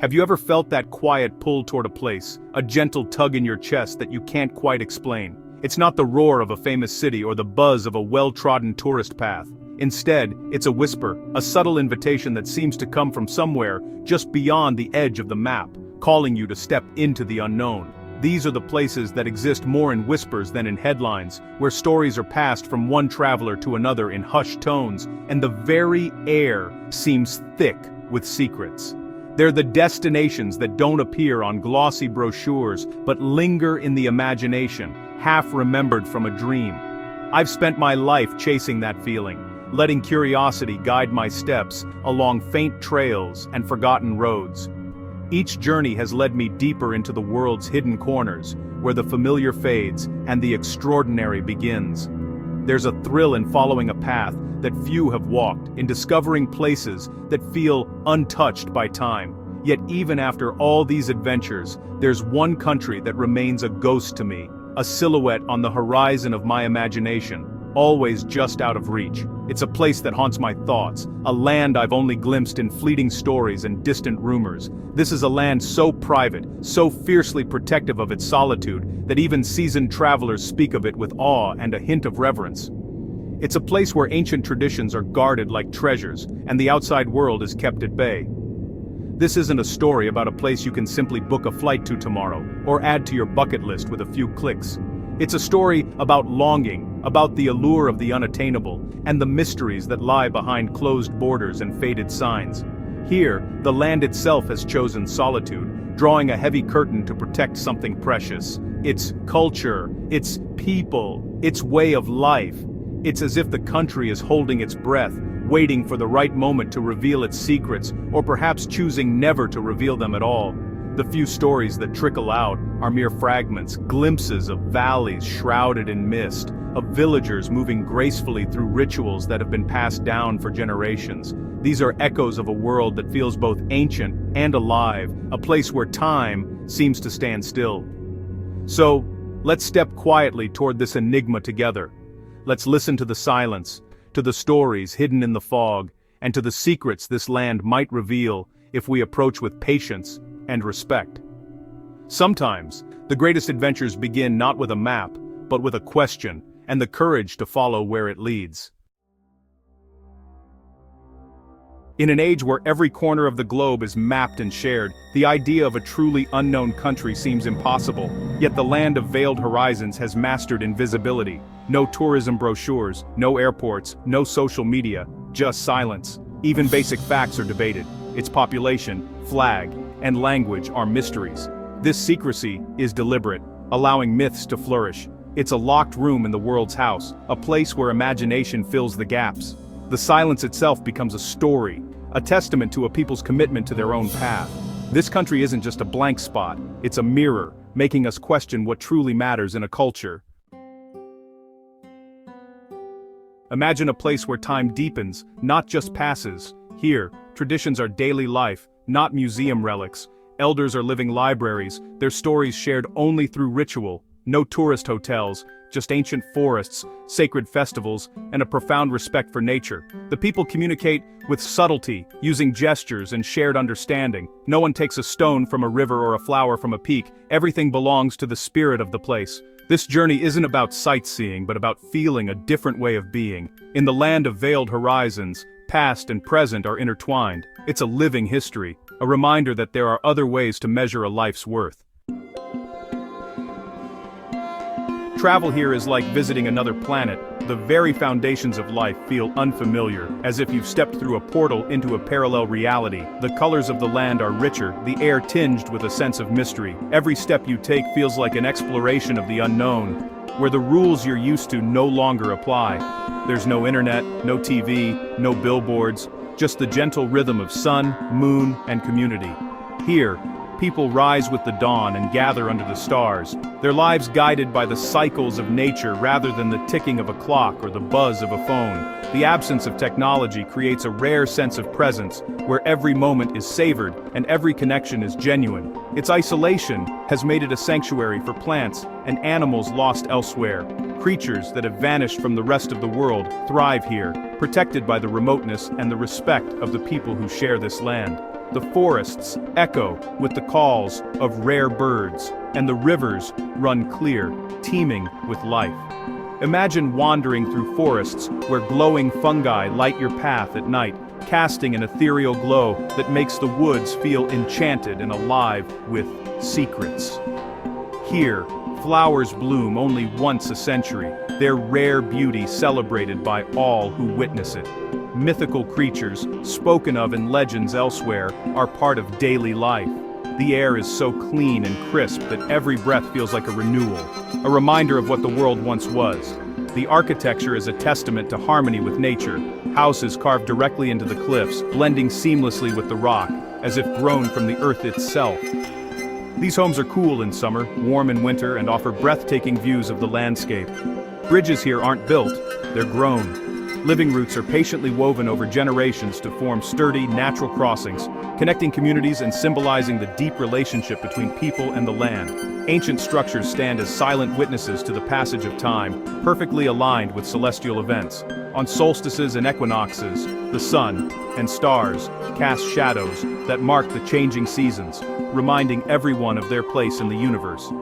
Have you ever felt that quiet pull toward a place, a gentle tug in your chest that you can't quite explain? It's not the roar of a famous city or the buzz of a well-trodden tourist path. Instead, it's a whisper, a subtle invitation that seems to come from somewhere just beyond the edge of the map, calling you to step into the unknown. These are the places that exist more in whispers than in headlines, where stories are passed from one traveler to another in hushed tones, and the very air seems thick with secrets. They're the destinations that don't appear on glossy brochures but linger in the imagination, half remembered from a dream. I've spent my life chasing that feeling, letting curiosity guide my steps along faint trails and forgotten roads. Each journey has led me deeper into the world's hidden corners, where the familiar fades and the extraordinary begins. There's a thrill in following a path that few have walked, in discovering places that feel untouched by time. Yet even after all these adventures, there's one country that remains a ghost to me, a silhouette on the horizon of my imagination, always just out of reach. It's a place that haunts my thoughts, a land I've only glimpsed in fleeting stories and distant rumors. This is a land so private, so fiercely protective of its solitude, that even seasoned travelers speak of it with awe and a hint of reverence. It's a place where ancient traditions are guarded like treasures, and the outside world is kept at bay. This isn't a story about a place you can simply book a flight to tomorrow, or add to your bucket list with a few clicks. It's a story about longing, about the allure of the unattainable, and the mysteries that lie behind closed borders and faded signs. Here, the land itself has chosen solitude, drawing a heavy curtain to protect something precious. Its culture, its people, its way of life. It's as if the country is holding its breath, waiting for the right moment to reveal its secrets, or perhaps choosing never to reveal them at all. The few stories that trickle out are mere fragments, glimpses of valleys shrouded in mist, of villagers moving gracefully through rituals that have been passed down for generations. These are echoes of a world that feels both ancient and alive, a place where time seems to stand still. So, let's step quietly toward this enigma together. Let's listen to the silence, to the stories hidden in the fog, and to the secrets this land might reveal if we approach with patience and respect. Sometimes, the greatest adventures begin not with a map, but with a question, and the courage to follow where it leads. In an age where every corner of the globe is mapped and shared, the idea of a truly unknown country seems impossible. Yet the land of veiled horizons has mastered invisibility. No tourism brochures, no airports, no social media, just silence. Even basic facts are debated. Its population, flag, and language are mysteries. This secrecy is deliberate, allowing myths to flourish. It's a locked room in the world's house, a place where imagination fills the gaps. The silence itself becomes a story, a testament to a people's commitment to their own path. This country isn't just a blank spot, it's a mirror, making us question what truly matters in a culture. Imagine a place where time deepens, not just passes. Here, traditions are daily life, not museum relics. Elders are living libraries, their stories shared only through ritual. No tourist hotels, just ancient forests, sacred festivals, and a profound respect for nature. The people communicate with subtlety, using gestures and shared understanding. No one takes a stone from a river or a flower from a peak. Everything belongs to the spirit of the place. This journey isn't about sightseeing, but about feeling a different way of being. In the land of veiled horizons, past and present are intertwined. It's a living history, a reminder that there are other ways to measure a life's worth. Travel here is like visiting another planet. The very foundations of life feel unfamiliar, as if you've stepped through a portal into a parallel reality. The colors of the land are richer, the air tinged with a sense of mystery. Every step you take feels like an exploration of the unknown, where the rules you're used to no longer apply. There's no internet, no TV, no billboards, just the gentle rhythm of sun, moon, and community. Here, people rise with the dawn and gather under the stars, their lives guided by the cycles of nature rather than the ticking of a clock or the buzz of a phone. The absence of technology creates a rare sense of presence, where every moment is savored and every connection is genuine. Its isolation has made it a sanctuary for plants and animals lost elsewhere. Creatures that have vanished from the rest of the world thrive here, protected by the remoteness and the respect of the people who share this land. The forests echo with the calls of rare birds, and the rivers run clear, teeming with life. Imagine wandering through forests where glowing fungi light your path at night, casting an ethereal glow that makes the woods feel enchanted and alive with secrets. Here, flowers bloom only once a century, their rare beauty celebrated by all who witness it. Mythical creatures, spoken of in legends elsewhere, are part of daily life. The air is so clean and crisp that every breath feels like a renewal, a reminder of what the world once was. The architecture is a testament to harmony with nature, houses carved directly into the cliffs, blending seamlessly with the rock, as if grown from the earth itself. These homes are cool in summer, warm in winter, and offer breathtaking views of the landscape. Bridges here aren't built, they're grown. Living roots are patiently woven over generations to form sturdy, natural crossings, connecting communities and symbolizing the deep relationship between people and the land. Ancient structures stand as silent witnesses to the passage of time, perfectly aligned with celestial events. On solstices and equinoxes, the sun and stars cast shadows that mark the changing seasons, reminding everyone of their place in the universe.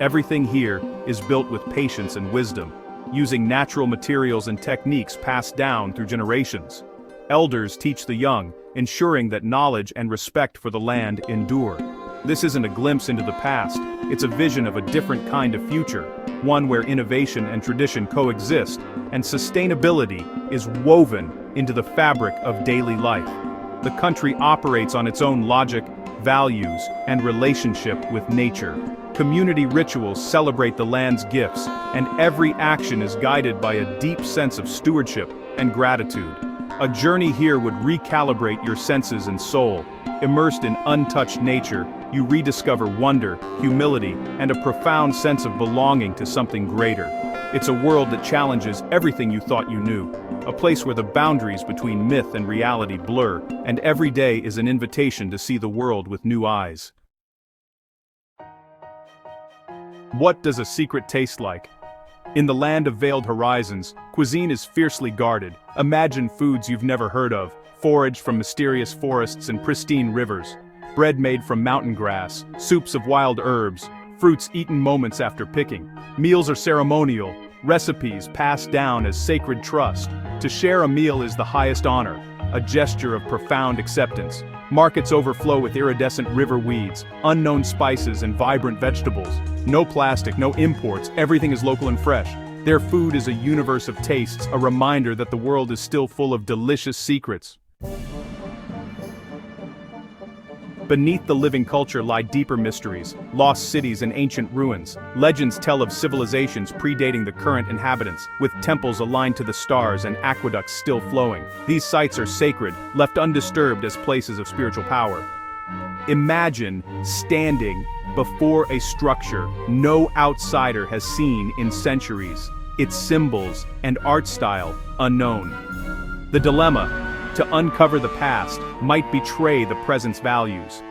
Everything here is built with patience and wisdom, using natural materials and techniques passed down through generations. Elders teach the young, ensuring that knowledge and respect for the land endure. This isn't a glimpse into the past, it's a vision of a different kind of future, one where innovation and tradition coexist, and sustainability is woven into the fabric of daily life. The country operates on its own logic, values, and relationship with nature. Community rituals celebrate the land's gifts, and every action is guided by a deep sense of stewardship and gratitude. A journey here would recalibrate your senses and soul. Immersed in untouched nature, you rediscover wonder, humility, and a profound sense of belonging to something greater. It's a world that challenges everything you thought you knew, a place where the boundaries between myth and reality blur, and every day is an invitation to see the world with new eyes. What does a secret taste like? In the land of veiled horizons, cuisine is fiercely guarded. Imagine foods you've never heard of, foraged from mysterious forests and pristine rivers, bread made from mountain grass, soups of wild herbs, fruits eaten moments after picking. Meals are ceremonial, recipes passed down as sacred trust. To share a meal is the highest honor, a gesture of profound acceptance. Markets overflow with iridescent river weeds, unknown spices, and vibrant vegetables. No plastic, no imports, everything is local and fresh. Their food is a universe of tastes, a reminder that the world is still full of delicious secrets. Beneath the living culture lie deeper mysteries, lost cities and ancient ruins. Legends tell of civilizations predating the current inhabitants, with temples aligned to the stars and aqueducts still flowing. These sites are sacred, left undisturbed as places of spiritual power. Imagine standing before a structure no outsider has seen in centuries, its symbols and art style unknown. The dilemma: to uncover the past might betray the present's values.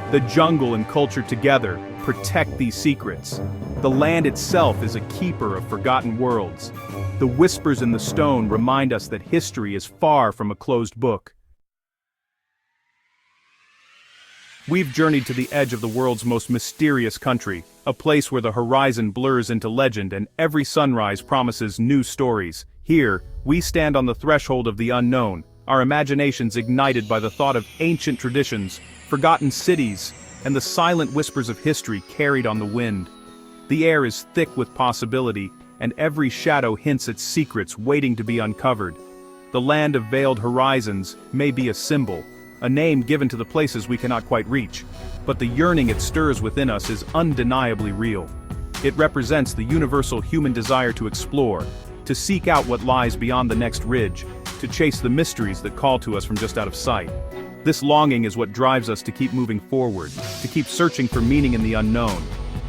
The jungle and culture together protect these secrets. The land itself is a keeper of forgotten worlds. The whispers in the stone remind us that history is far from a closed book. We've journeyed to the edge of the world's most mysterious country, a place where the horizon blurs into legend and every sunrise promises new stories. Here, we stand on the threshold of the unknown, our imaginations ignited by the thought of ancient traditions, forgotten cities, and the silent whispers of history carried on the wind. The air is thick with possibility, and every shadow hints at secrets waiting to be uncovered. The land of veiled horizons may be a symbol, a name given to the places we cannot quite reach, but the yearning it stirs within us is undeniably real. It represents the universal human desire to explore, to seek out what lies beyond the next ridge, to chase the mysteries that call to us from just out of sight. This longing is what drives us to keep moving forward, to keep searching for meaning in the unknown.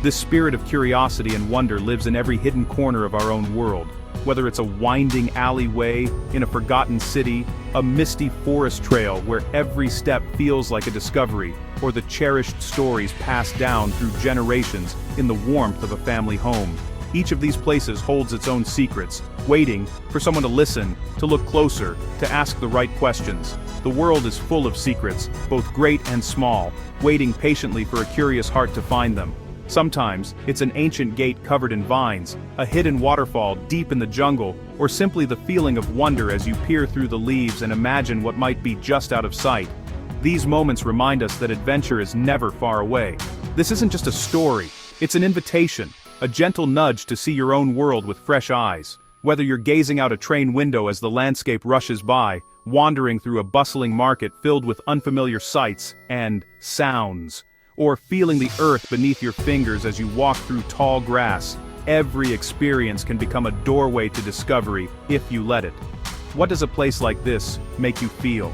This spirit of curiosity and wonder lives in every hidden corner of our own world, whether it's a winding alleyway in a forgotten city, a misty forest trail where every step feels like a discovery, or the cherished stories passed down through generations in the warmth of a family home. Each of these places holds its own secrets, waiting for someone to listen, to look closer, to ask the right questions. The world is full of secrets, both great and small, waiting patiently for a curious heart to find them. Sometimes, it's an ancient gate covered in vines, a hidden waterfall deep in the jungle, or simply the feeling of wonder as you peer through the leaves and imagine what might be just out of sight. These moments remind us that adventure is never far away. This isn't just a story, it's an invitation, a gentle nudge to see your own world with fresh eyes. Whether you're gazing out a train window as the landscape rushes by, wandering through a bustling market filled with unfamiliar sights and sounds, or feeling the earth beneath your fingers as you walk through tall grass, every experience can become a doorway to discovery if you let it. What does a place like this make you feel?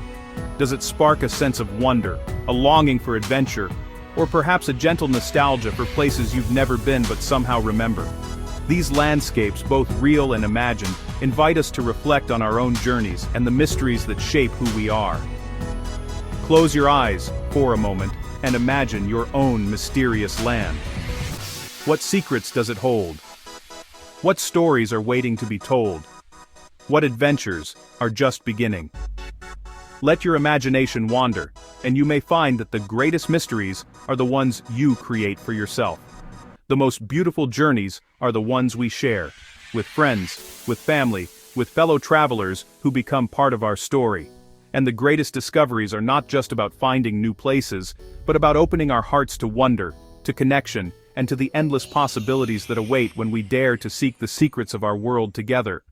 Does it spark a sense of wonder, a longing for adventure, or perhaps a gentle nostalgia for places you've never been but somehow remember? These landscapes, both real and imagined, invite us to reflect on our own journeys and the mysteries that shape who we are. Close your eyes, for a moment, and imagine your own mysterious land. What secrets does it hold? What stories are waiting to be told? What adventures are just beginning? Let your imagination wander, and you may find that the greatest mysteries are the ones you create for yourself. The most beautiful journeys are the ones we share, with friends, with family, with fellow travelers who become part of our story. And the greatest discoveries are not just about finding new places, but about opening our hearts to wonder, to connection, and to the endless possibilities that await when we dare to seek the secrets of our world together.